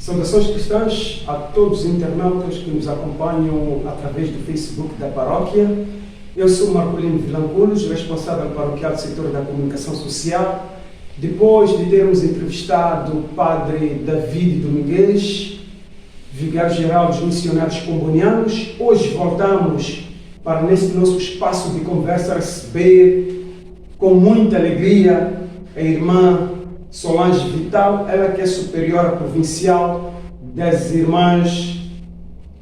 Saudações cristãs a todos os internautas que nos acompanham através do Facebook da paróquia. Eu sou Marcolino Vilanculos, responsável paroquial do setor da comunicação social. Depois de termos entrevistado o padre David Domingues, vigário-geral dos missionários combonianos, hoje voltamos para, neste nosso espaço de conversa, receber com muita alegria a irmã Solange Vital, ela que é superiora provincial das Irmãs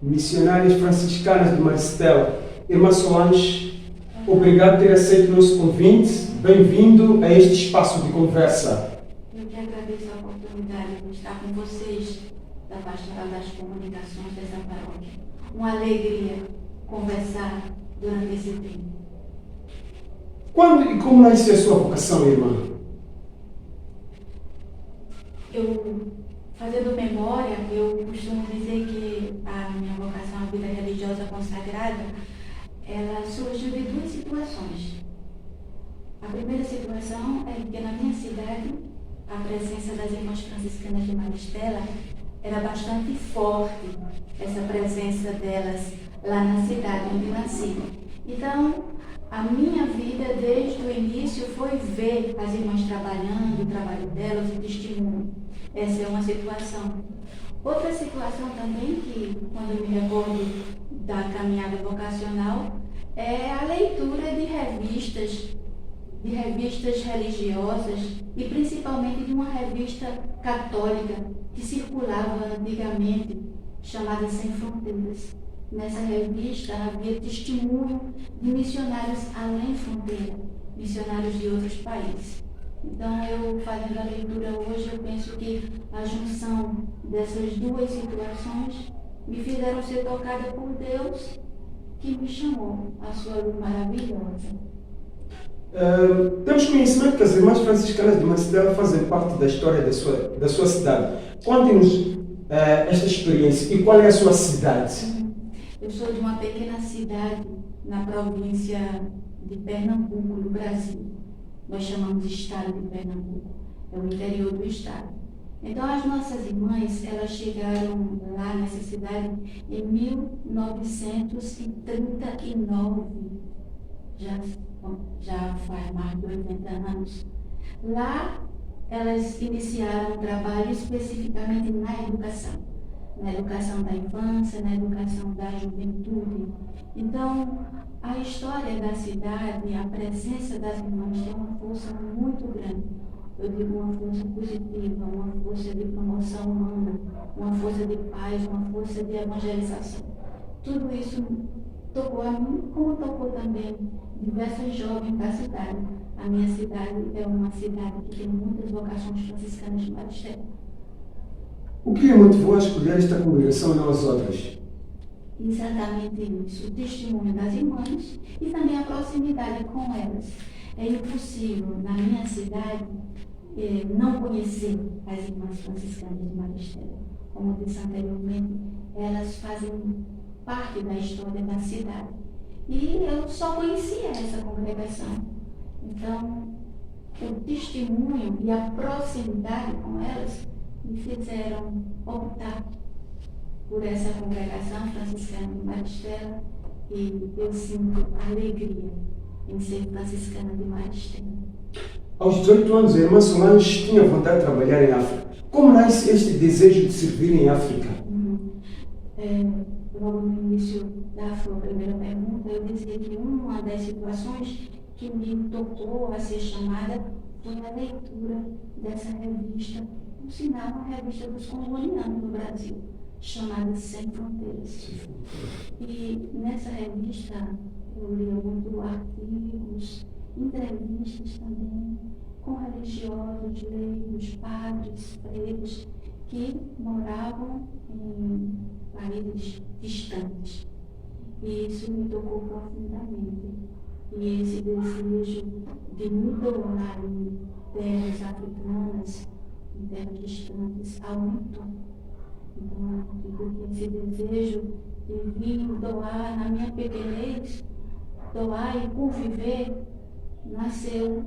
Missionárias Franciscanas de Maristela. Irmã Solange, obrigado por ter aceito o nosso convite. Bem-vindo a este espaço de conversa. Eu que agradeço a oportunidade de estar com vocês da Pastoral das Comunicações dessa paróquia. Uma alegria conversar durante esse tempo. Quando e como nasceu a sua vocação, irmã? Fazendo memória, eu costumo dizer que a minha vocação à vida religiosa consagrada, ela surgiu de duas situações. A primeira situação é que na minha cidade, a presença das Irmãs Franciscanas de Maristela era bastante forte, essa presença delas lá na cidade onde nasci. Então, a minha vida, desde o início, foi ver as irmãs trabalhando, o trabalho delas, o testemunho. Essa é uma situação. Outra situação também, que quando eu me recordo da caminhada vocacional, é a leitura de revistas religiosas e principalmente de uma revista católica que circulava antigamente, chamada Sem Fronteiras. Nessa revista havia testemunho de missionários além fronteira, missionários de outros países. Então, eu fazendo a leitura hoje, eu penso que a junção dessas duas situações me fizeram ser tocada por Deus, que me chamou à sua luz maravilhosa. Temos conhecimento que as Irmãs Franciscanas de Maristela fazem parte da história da sua cidade. Conte-nos esta experiência e qual é a sua cidade? Eu sou de uma pequena cidade na província de Pernambuco, no Brasil. Nós chamamos de estado de Pernambuco, é o interior do estado. Então, as nossas irmãs, elas chegaram lá nessa cidade em 1939, já faz mais de 80 anos. Lá, elas iniciaram um trabalho especificamente na educação da infância, na educação da juventude. Então, a história da cidade, a presença das irmãs tem uma força muito grande. Eu digo uma força positiva, uma força de promoção humana, uma força de paz, uma força de evangelização. Tudo isso tocou a mim, como tocou também diversos jovens da cidade. A minha cidade é uma cidade que tem muitas vocações franciscanas de Maristela. O que lhe motivou a escolher esta congregação e não as outras? Exatamente isso, o testemunho das irmãs e também a proximidade com elas. É impossível, na minha cidade, não conhecer as irmãs franciscanas de Maristela. Como eu disse anteriormente, elas fazem parte da história da cidade. E eu só conhecia essa congregação. Então, o testemunho e a proximidade com elas me fizeram optar por essa congregação franciscana de Maristela, e eu sinto alegria em ser franciscana de Maristela. Aos 18 anos, a irmã Solange tinha vontade de trabalhar em África. Como nasce este desejo de servir em África? Logo no início da sua primeira pergunta, eu dizia que uma das situações que me tocou a ser chamada foi a leitura dessa revista, por sinal, uma revista dos combonianos no Brasil, chamada Sem Fronteiras. E nessa revista eu lia muito artigos, entrevistas também com religiosos, leigos, padres, pretos, que moravam em países distantes. E isso me tocou profundamente. E esse desejo de me doar em terras africanas, em terras distantes, aumentou. Então, eu digo que esse desejo de vir doar na minha pequenez, doar e conviver, nasceu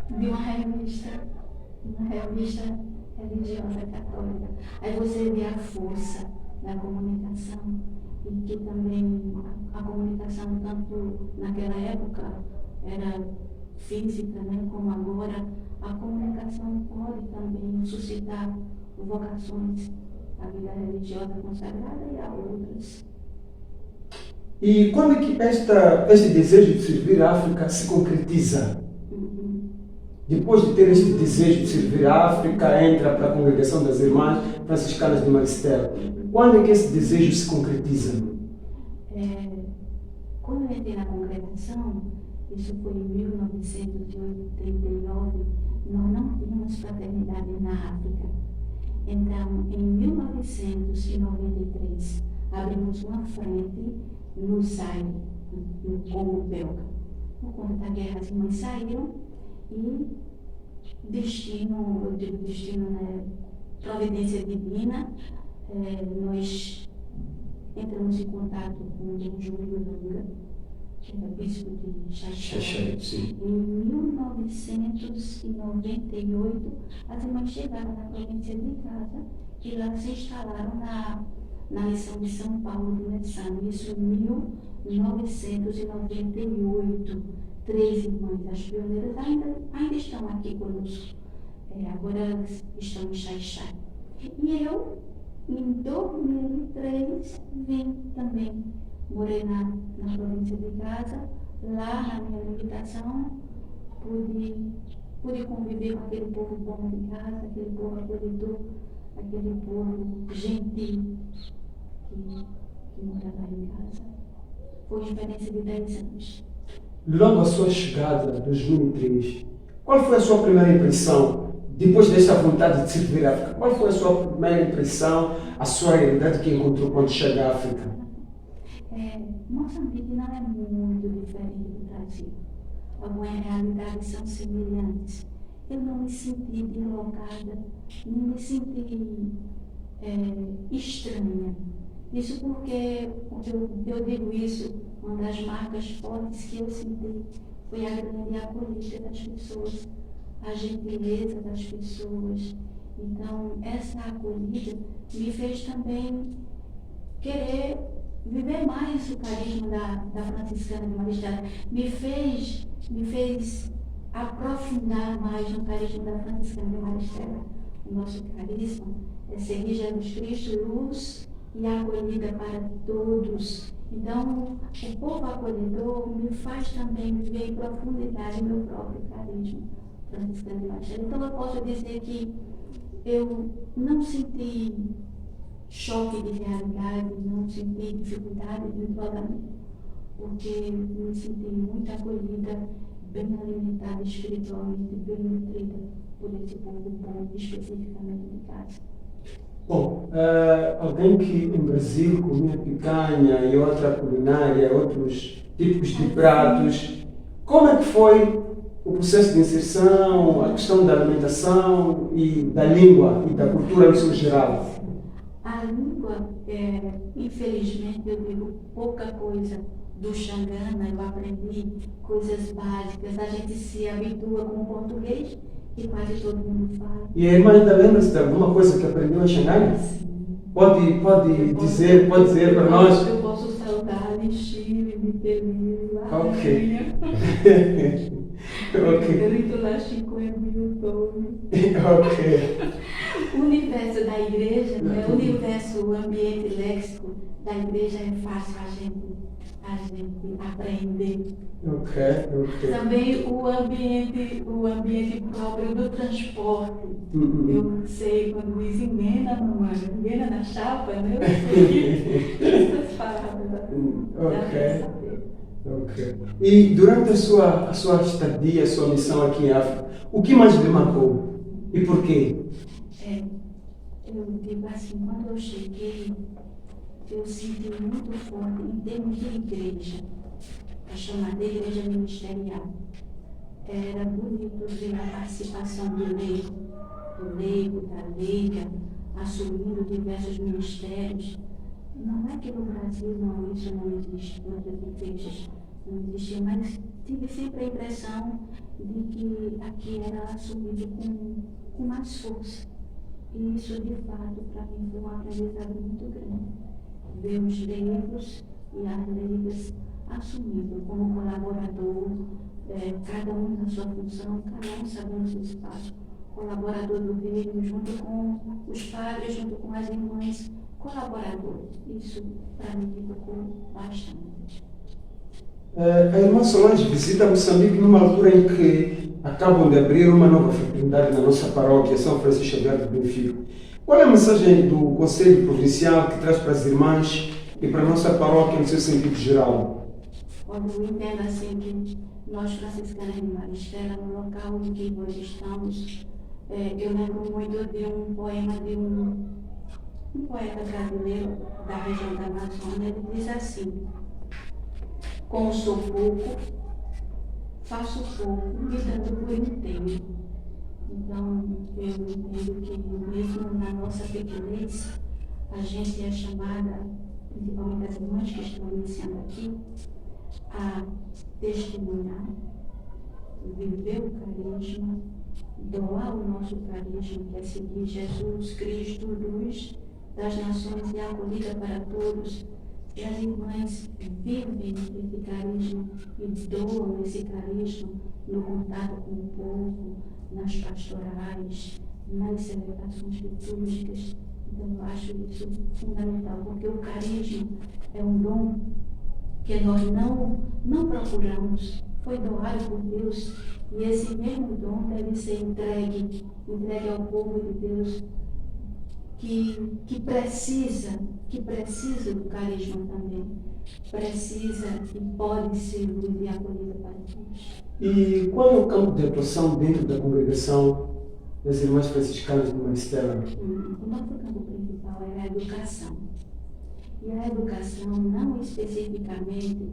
de uma revista religiosa católica. Aí você vê a força da comunicação e que também a comunicação, tanto naquela época, era física, né, como agora, a comunicação pode também suscitar vocações à vida religiosa consagrada e a outras. E quando é que este desejo de servir a África se concretiza? Depois de ter este desejo de servir a África, entra para a congregação das Irmãs Franciscanas de Maristela. Quando é que esse desejo se concretiza? Quando eu entrei na congregação, isso foi em 1989, nós não tínhamos fraternidade na África. Então, em 1993, abrimos uma frente no Zaire, no Congo belga. Por conta da guerra, as irmãs saíram e destino, né, providência divina, nós entramos em contato com o Dom Júlio Langa, que era bispo de Xaixai. Em 1998, as irmãs chegaram na província de Gaza e lá se instalaram na missão de São Paulo do Messano, isso em 1998. 3 irmãs, as pioneiras, ainda estão aqui conosco. Agora estão em Xaixai. E eu, em 2003, vim também. Morei na província de Gaza. Lá, na minha limitação, pude conviver com aquele povo bom de Gaza, aquele povo acolhedor, aquele povo gentil que mora lá em Gaza. Foi uma experiência de 10 anos. Logo à sua chegada, em 2003, qual foi a sua primeira impressão, depois desta vontade de servir a África? Qual foi a sua primeira impressão, a sua realidade que encontrou quando chega à África? Moçambique não é muito diferente do Brasil. Algumas realidades são semelhantes. Eu não me senti deslocada, não me senti estranha. Isso porque, eu digo isso, uma das marcas fortes que eu senti foi a grande acolhida das pessoas, a gentileza das pessoas. Então, essa acolhida me fez também querer viver mais o carisma da Franciscana de Maristela, me fez aprofundar mais no carisma da Franciscana de Maristela. O nosso carisma é seguir Jesus Cristo, luz e acolhida para todos. Então, o povo acolhedor me faz também viver em profundidade o meu próprio carisma franciscano de Maristela. Então, eu posso dizer que eu não senti choque de realidade, não senti dificuldade de entrosamento, porque me senti muito acolhida, bem alimentada espiritualmente, bem nutrida por esse povo bom, especificamente de casa. Bom, alguém que em Brasil comia picanha e outra culinária, outros tipos de pratos, como é que foi o processo de inserção, a questão da alimentação e da língua e da cultura em seu geral? A língua, infelizmente, eu digo pouca coisa do Xangana, eu aprendi coisas básicas, a gente se habitua com o português e quase todo mundo fala. E a irmã ainda lembra-se de alguma coisa que aprendeu em Xangai? Pode dizer para nós? Eu posso saudar Lixire, Mitelino, Ok. Ok. O universo da igreja, né? O universo, o ambiente léxico da igreja é fácil a gente aprender. Ok. Também o ambiente próprio do transporte. Eu sei quando diz emenda, mamãe, emenda na chapa, né? Eu sei essas palavras. Ok. E durante a sua estadia, a sua missão aqui em África, o que mais lhe marcou? E por quê? Eu digo assim, quando eu cheguei, eu senti muito forte em termos de igreja, a chamada igreja ministerial. Era bonito ver a participação do leigo, da leiga, assumindo diversos ministérios. Não é que no Brasil isso não existe, em outras igrejas não existia, mas tive sempre a impressão de que aqui era assumido com mais força. E isso, de fato, para mim foi um aprendizado muito grande. Ver os leigos e as leigas assumindo como colaborador, cada um na sua função, cada um sabendo o seu espaço. Colaborador do reino, junto com os padres, junto com as irmãs, colaborador. Isso, para mim, me tocou bastante. A irmã Solange visita Moçambique numa altura em que acabam de abrir uma nova fraternidade na nossa paróquia, São Francisco Xavier de Benfica. Qual é a mensagem do Conselho Provincial que traz para as irmãs e para a nossa paróquia no seu sentido geral? Olha, eu entendo assim que nós, franciscanos de Maristela, no local em que nós estamos, eu lembro muito de um poema de um poeta brasileiro da região da Amazônia. Ele diz assim: com sou pouco, faço pouco, me dando por inteiro. Então, eu entendo que mesmo na nossa pequenez, a gente é chamada, principalmente as irmãs que estão iniciando aqui, a testemunhar, viver o carisma, doar o nosso carisma, que é seguir Jesus Cristo, luz das nações e acolhida para todos. E as irmãs vivem esse carisma e doam esse carisma no contato com o povo, nas pastorais, nas celebrações litúrgicas. Então, eu acho isso fundamental, porque o carisma é um dom que nós não procuramos, foi doado por Deus, e esse mesmo dom deve ser entregue ao povo de Deus, que precisa do carisma também, precisa e pode ser luz e acolhida para todos. E qual é o campo de atuação dentro da congregação das Irmãs Franciscanas de Maristela? O nosso campo principal é a educação. E a educação não especificamente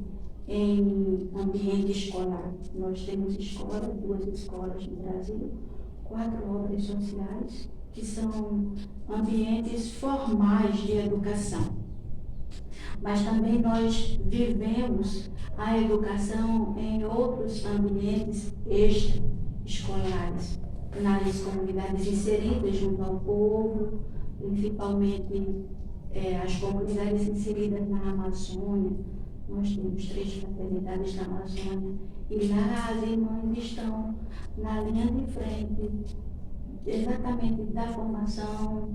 em ambiente escolar. Nós temos escolas, 2 escolas no Brasil, 4 obras sociais, que são ambientes formais de educação. Mas também nós vivemos a educação em outros ambientes extra-escolares, nas comunidades inseridas junto ao povo, principalmente as comunidades inseridas na Amazônia. Nós temos 3 fraternidades na Amazônia, e lá as irmãs estão na linha de frente, exatamente da formação,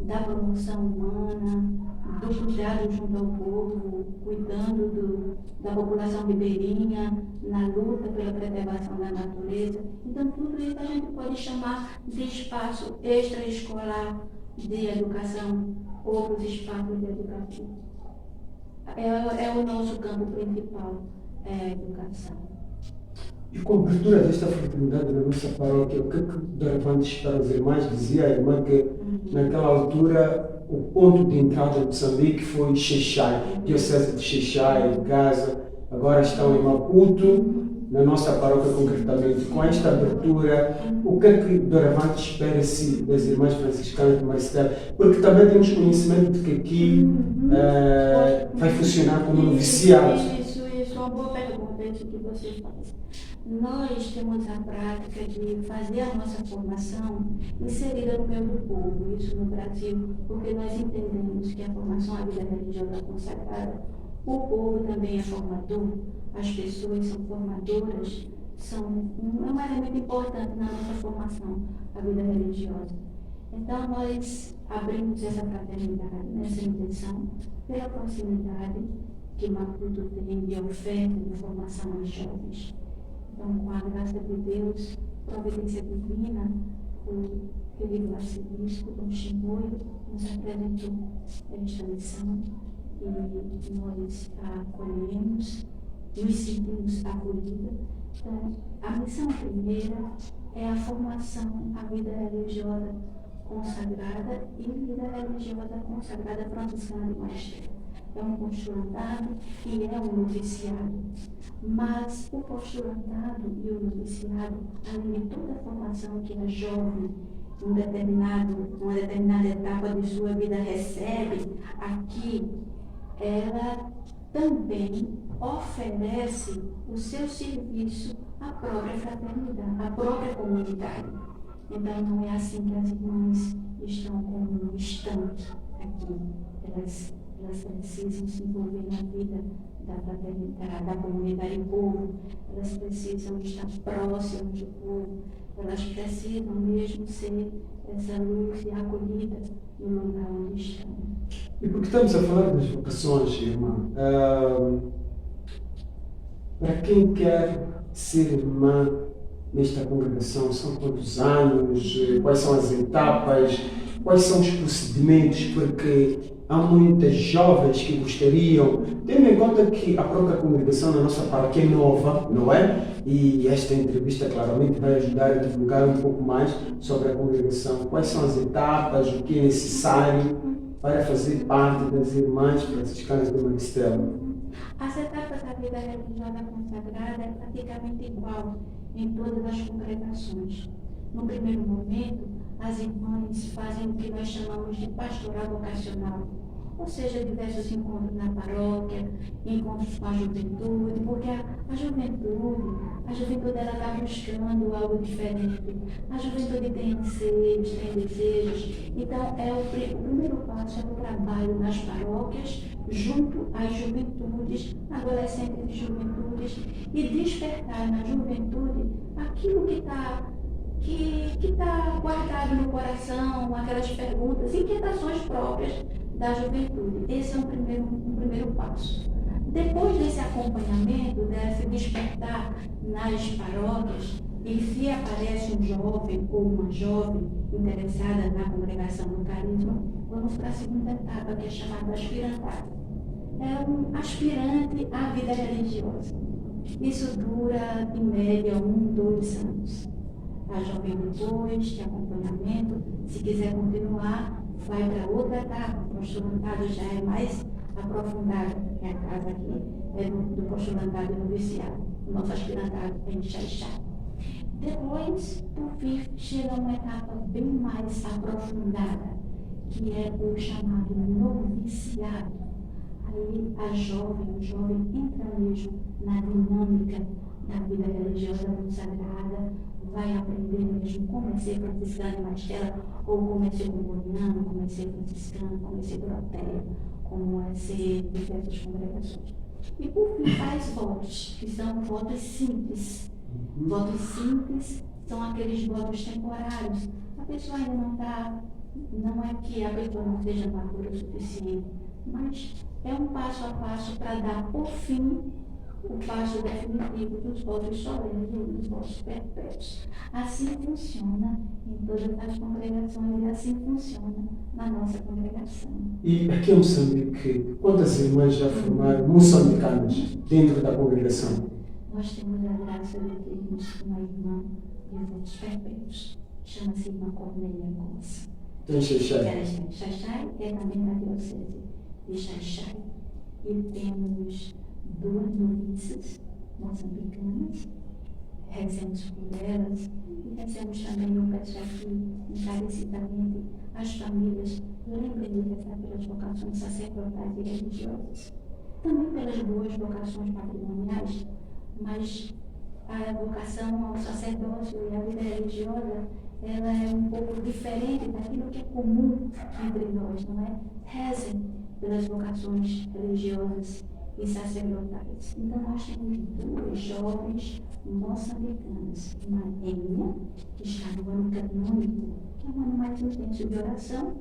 da promoção humana, do cuidado junto ao povo, cuidando da população ribeirinha, na luta pela preservação da natureza. Então, tudo isso a gente pode chamar de espaço extraescolar de educação, outros espaços de educação. É o nosso campo principal, é a educação. E com a abertura desta fraternidade na nossa paróquia, o que de repente para as irmãs dizia a irmã que naquela altura o ponto de entrada de Moçambique foi Xai-Xai, Diocese de Xai-Xai, Gaza, agora estão em Maputo, na nossa paróquia concretamente. Com esta abertura, o que é que de repente espera-se das irmãs franciscanas de Maristela? Porque também temos conhecimento de que aqui vai funcionar como noviciado. Isso é uma boa pergunta, isso que você faz. Nós temos a prática de fazer a nossa formação inserida no meio do povo, isso no Brasil, porque nós entendemos que a formação à vida religiosa consagrada, o povo também é formador, as pessoas são formadoras, é um elemento importante na nossa formação à vida religiosa. Então, nós abrimos essa fraternidade, nessa intenção, pela proximidade que Maputo tem de oferta de formação aos jovens. Então, com a graça de Deus, providência divina, o querido arcebispo Dom Chimoio nos apresentou esta missão e nós a acolhemos, nos sentimos acolhidos. Então, a missão primeira é a formação à vida religiosa consagrada e vida religiosa consagrada franciscana de Maristela. É um postulantado e é um noviciado. Mas o postulantado e o noviciado, além de toda a formação que a jovem, uma determinada etapa de sua vida recebe aqui, ela também oferece o seu serviço à própria fraternidade, à própria comunidade. Então não é assim que as irmãs estão como um estanque aqui. Elas precisam se envolver na vida da fraternidade, da comunidade do povo, elas precisam estar próximas do povo, elas precisam mesmo ser essa luz e acolhida no lugar onde estão. E porque estamos a falar das vocações, irmã, para quem quer ser irmã nesta congregação, são quantos anos, quais são as etapas, quais são os procedimentos, porque há muitas jovens que gostariam, tendo em conta que a própria congregação na nossa paróquia é nova, não é? E esta entrevista claramente vai ajudar a divulgar um pouco mais sobre a congregação. Quais são as etapas, o que é necessário para fazer parte das irmãs franciscanas do Maristelo? As etapas da vida religiosa consagrada é praticamente igual em todas as congregações. No primeiro momento, as irmãs fazem o que nós chamamos de pastoral vocacional, ou seja, diversos encontros na paróquia, encontros com a juventude, porque a juventude ela está buscando algo diferente. A juventude tem anseios, tem desejos. Então, o primeiro passo é o trabalho nas paróquias, junto às juventudes, adolescentes e juventudes, e despertar na juventude aquilo que está guardado no coração, aquelas perguntas, inquietações próprias da juventude. Esse é um primeiro passo. Depois desse acompanhamento, desse despertar nas paróquias, e se aparece um jovem ou uma jovem interessada na congregação do carisma, vamos para a segunda etapa, que é chamada aspirantado. É um aspirante à vida religiosa. Isso dura, em média, 2 anos. A jovem depois de acompanhamento, se quiser continuar, vai para outra etapa. O postulantado já é mais aprofundado, que é a casa aqui é do postulantado noviciado. O nosso aspirantado é em Xaixá. Depois, por fim, chega uma etapa bem mais aprofundada, que é o chamado noviciado. Aí o jovem entra mesmo na dinâmica da vida religiosa consagrada, vai aprender mesmo como é ser franciscano em Maristela, ou como é ser comuniano, como é ser franciscano, como é ser doroteia, como é ser diversas congregações. E por fim faz votos, que são votos simples. Votos simples são aqueles votos temporários. A pessoa ainda não é que a pessoa não seja madura o suficiente, mas é um passo a passo para dar, por fim, o passo definitivo dos votos solenes e dos votos perpétuos. Assim funciona em todas as congregações e assim funciona na nossa congregação. E aqui em Moçambique, quantas irmãs já formaram moçambicanas dentro da congregação? Nós temos a graça de termos uma irmã de votos perpétuos, chama-se Irmã Cornélia Gonça. Tem Xaixai? Ela está em Xaixai, é também da diocese de Xaixai. E temos 2 noviças moçambicanas, rezamos por elas e rezamos também, eu peço aqui encarecidamente as famílias, lembrem de rezar pelas vocações sacerdotais e religiosas, também pelas boas vocações patrimoniais, mas a vocação ao sacerdócio e à vida religiosa, ela é um pouco diferente daquilo que é comum entre nós, não é? Rezem pelas vocações religiosas e sacerdotais. Então, nós temos 2 jovens moçambicanas, uma Enia, que está no ano canônico, que é um ano mais intenso de oração,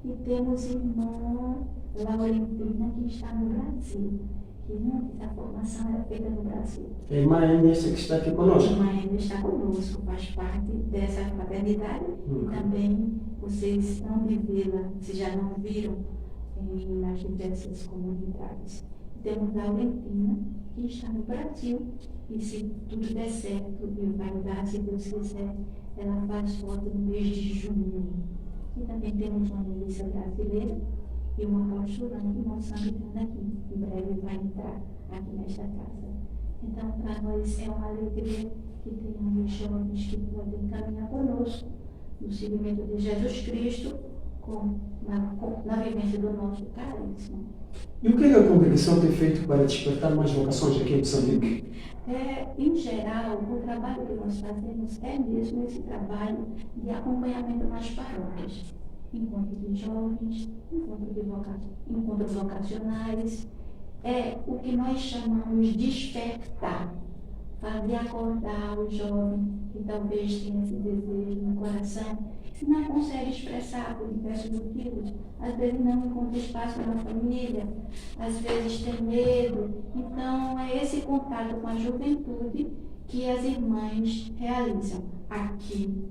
e temos irmã Laurentina, que está no Brasil, que antes a formação era feita no Brasil. A irmã Enia, essa que está aqui conosco? A irmã Enia está conosco, faz parte dessa fraternidade, e também vocês não de vê-la, se já não viram, nas diversas comunidades. Temos a Laurentina, que está no Brasil, e se tudo der certo, e vai dar, se Deus quiser, ela faz foto no mês de junho. E também temos uma noviça brasileira e uma postulante moçambicana aqui. Em breve vai entrar aqui nesta casa. Então, para nós é uma alegria que tenhamos jovens que podem caminhar conosco no seguimento de Jesus Cristo, na vivência do nosso carisma. E o que a congregação tem feito para despertar mais vocações aqui em Moçambique? Em geral, o trabalho que nós fazemos é mesmo esse trabalho de acompanhamento nas paróquias. Encontro de jovens, encontros vocacionais, é o que nós chamamos de despertar, fazer acordar o jovem que talvez tenha esse desejo no coração e não consegue expressar por diversos motivos. Às vezes não encontra espaço na família, às vezes tem medo. Então é esse contato com a juventude que as irmãs realizam aqui.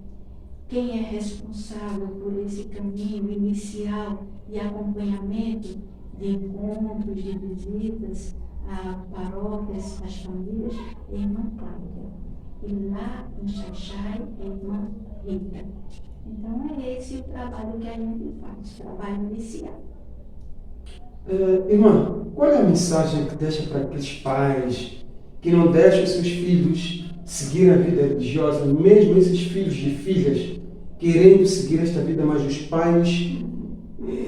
Quem é responsável por esse caminho inicial e acompanhamento de encontros, de visitas a paróquias, às famílias, é a irmã Cláudia. E lá em Xaxai é a irmã Rita. Então é esse o trabalho que a gente faz, trabalho inicial. Irmã, qual é a mensagem que deixa para aqueles pais que não deixam seus filhos seguir a vida religiosa, mesmo esses filhos e filhas querendo seguir esta vida, mas os pais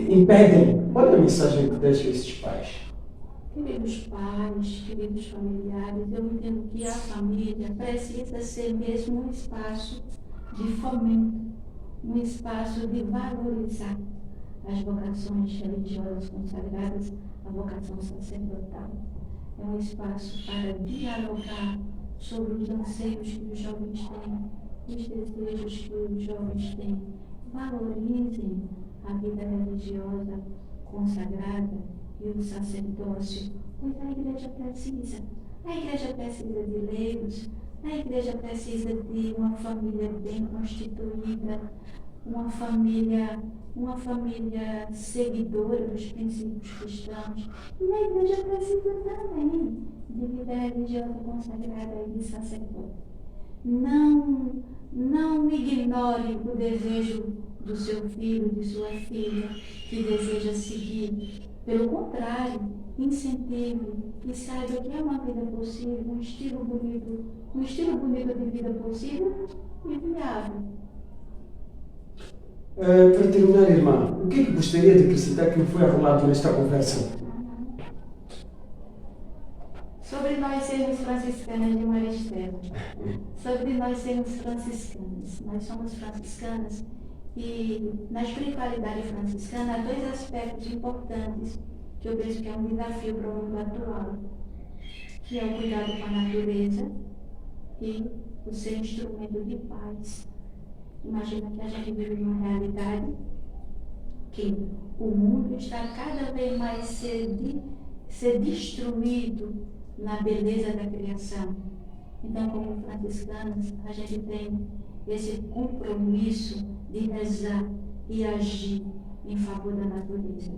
impedem? Qual é a mensagem que deixa esses pais? Queridos pais, queridos familiares, eu entendo que a família precisa ser mesmo um espaço de fomento, um espaço de valorizar as vocações religiosas consagradas, a vocação sacerdotal. É um espaço para dialogar sobre os anseios que os jovens têm, os desejos que os jovens têm. Valorizem a vida religiosa consagrada e o sacerdócio, pois a igreja precisa. A igreja precisa de leigos, a igreja precisa de uma família bem constituída, uma família seguidora dos princípios cristãos. E a igreja precisa também de vida religiosa consagrada e de sacerdote. Não ignore o desejo do seu filho, de sua filha, que deseja seguir. Pelo contrário, incentive e saiba que é uma vida possível, um estilo bonito de vida possível e viável. Para terminar, irmã, o que gostaria de acrescentar que não foi arrolado nesta conversa? Sobre nós sermos franciscanas de Maristela. Sobre nós sermos franciscanas. Nós somos franciscanas e na espiritualidade franciscana há dois aspectos importantes que eu vejo que é um desafio para o mundo atual, que é o cuidado com a natureza e o ser instrumento de paz. Imagina que a gente vive numa realidade que o mundo está cada vez mais ser destruído na beleza da criação. Então, como franciscanos, a gente tem esse compromisso de rezar e agir em favor da natureza.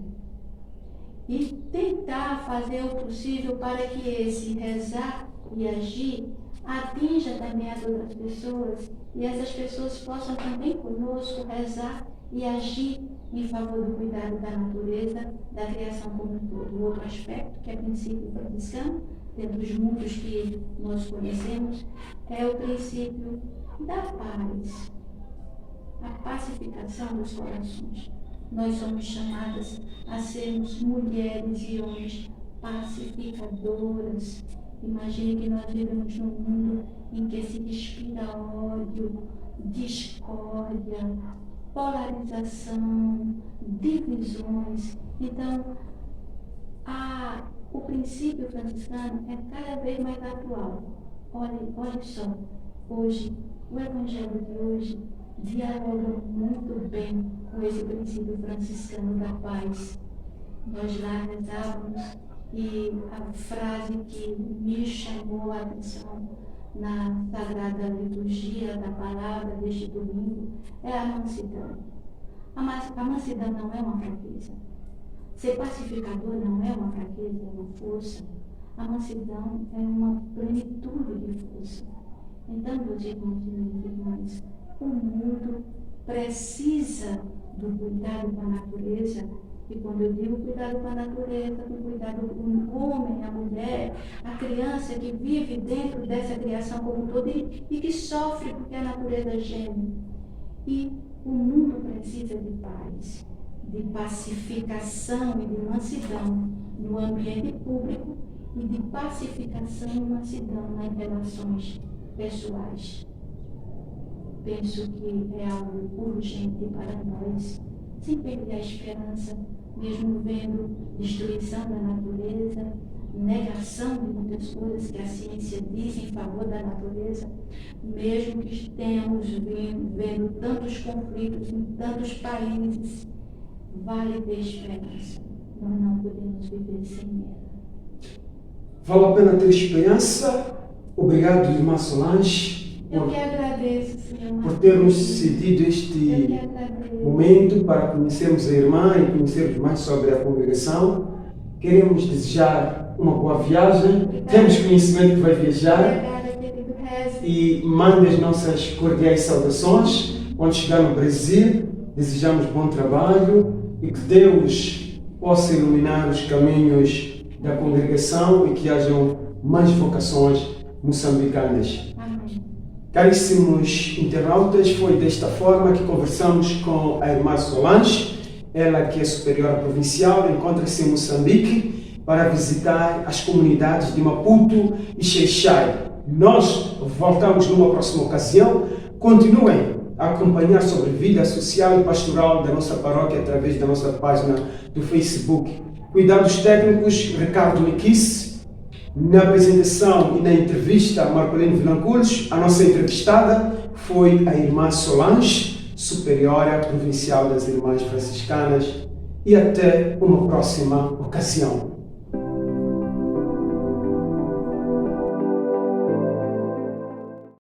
E tentar fazer o possível para que esse rezar e agir atinja também as outras pessoas e essas pessoas possam também conosco rezar e agir em favor do cuidado da natureza, da criação como um todo. O outro aspecto, que é princípio franciscano, dentro dos mundos que nós conhecemos, é o princípio da paz, a pacificação dos corações. Nós somos chamadas a sermos mulheres e homens pacificadoras. Imagine que nós vivemos num mundo em que se respira ódio, discórdia, polarização, divisões. Então, o princípio franciscano é cada vez mais atual. Olhe só, hoje, o Evangelho de hoje dialoga muito bem com esse princípio franciscano da paz. Nós lá rezávamos e a frase que me chamou a atenção na Sagrada Liturgia da Palavra deste domingo é a mansidão. A mansidão não é uma fraqueza. Ser pacificador não é uma fraqueza, é uma força. A mansidão é uma plenitude de força. Então, meus irmãos e minhas irmãs, o mundo precisa do cuidado com a natureza. E quando eu digo cuidado com a natureza, com cuidado com o homem, a mulher, a criança que vive dentro dessa criação como um todo e que sofre porque a natureza geme. E o mundo precisa de paz. de pacificação e de mansidão no ambiente público e de pacificação e mansidão nas relações pessoais. Penso que é algo urgente para nós, sem perder a esperança, mesmo vendo destruição da natureza, negação de muitas coisas que a ciência diz em favor da natureza, mesmo que estejamos vendo tantos conflitos em tantos países, vale ter esperança. Nós não podemos viver sem ela. Vale a pena ter esperança. Obrigado, irmã Solange, Eu que agradeço, Senhor, por termos cedido este momento para conhecermos a irmã e conhecermos mais sobre a congregação. Queremos desejar uma boa viagem. Temos conhecimento que vai viajar. Obrigada, querido Rezi. E mande as nossas cordiais saudações. Quando chegar no Brasil, desejamos bom trabalho e que Deus possa iluminar os caminhos da congregação e que hajam mais vocações moçambicanas. Amém. Caríssimos internautas, foi desta forma que conversamos com a irmã Solange, ela que é superiora provincial, encontra-se em Moçambique para visitar as comunidades de Maputo e Xai-Xai. Nós voltamos numa próxima ocasião. Continuem a acompanhar sobre vida social e pastoral da nossa paróquia através da nossa página do Facebook. Cuidados técnicos, Ricardo Niquice. Na apresentação e na entrevista, Marcolino Vilanculos. A nossa entrevistada foi a irmã Solange, superiora provincial das Irmãs Franciscanas. E até uma próxima ocasião.